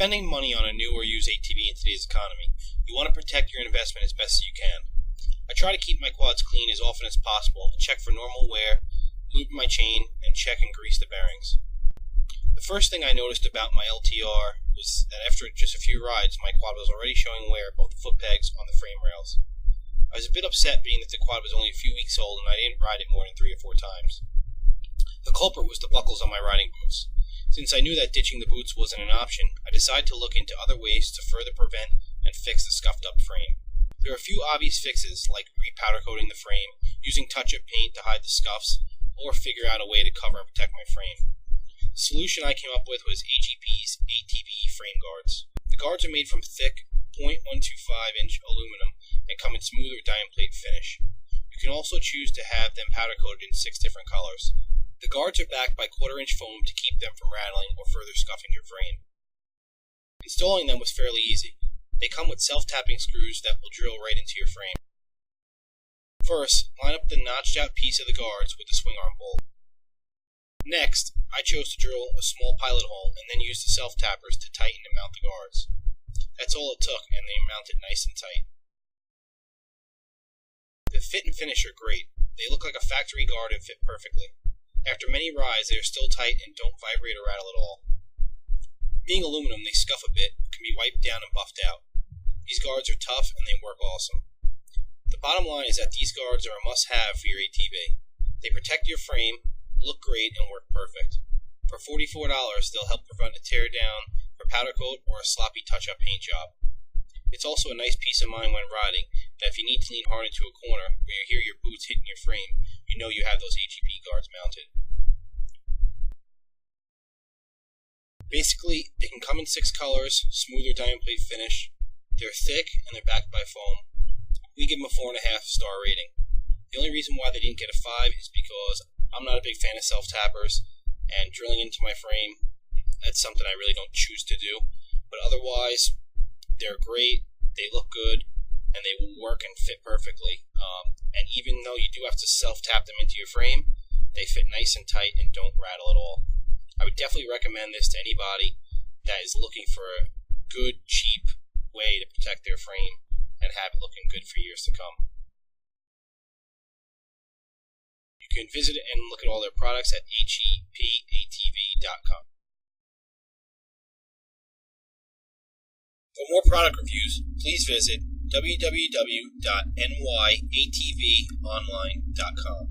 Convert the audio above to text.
spending money on a new or used ATV in today's economy, you want to protect your investment as best as you can. I try to keep my quads clean as often as possible, check for normal wear, lube my chain, and check and grease the bearings. The first thing I noticed about my LTR was that after just a few rides, my quad was already showing wear at both the foot pegs on the frame rails. I was a bit upset being that the quad was only a few weeks old and I didn't ride it more than 3 or 4 times. The culprit was the buckles on my riding boots. Since I knew that ditching the boots wasn't an option, I decided to look into other ways to further prevent and fix the scuffed up frame. There are a few obvious fixes like repowder coating the frame, using touch-up paint to hide the scuffs, or figure out a way to cover and protect my frame. The solution I came up with was HEP's ATV frame guards. The guards are made from thick 0.125-inch aluminum and come in smoother diamond plate finish. You can also choose to have them powder coated in 6 different colors. The guards are backed by 1/4-inch foam to keep them from rattling or further scuffing your frame. Installing them was fairly easy. They come with self-tapping screws that will drill right into your frame. First, line up the notched-out piece of the guards with the swing arm bolt. Next, I chose to drill a small pilot hole and then use the self-tappers to tighten and mount the guards. That's all it took, and they mounted nice and tight. The fit and finish are great. They look like a factory guard and fit perfectly. After many rides, they are still tight and don't vibrate or rattle at all. Being aluminum, they scuff a bit, can be wiped down and buffed out. These guards are tough and they work awesome. The bottom line is that these guards are a must-have for your ATV. They protect your frame, look great, and work perfect. For $44, they'll help prevent a tear down for powder coat or a sloppy touch-up paint job. It's also a nice peace of mind when riding, that if you need to lean hard into a corner where you hear your boots hitting your frame, you know you have those HEP guards mounted. Basically, they can come in 6 colors, smoother diamond plate finish. They're thick and they're backed by foam. We give them a 4.5-star rating. The only reason why they didn't get a 5 is because I'm not a big fan of self-tappers, and drilling into my frame, that's something I really don't choose to do. But otherwise, they're great, they look good, and they will work and fit perfectly. And even though you do have to self-tap them into your frame, they fit nice and tight and don't rattle at all. I would definitely recommend this to anybody that is looking for a good, cheap way to protect their frame and have it looking good for years to come. You can visit and look at all their products at HEPATV.com. For more product reviews, please visit www.nyatvonline.com.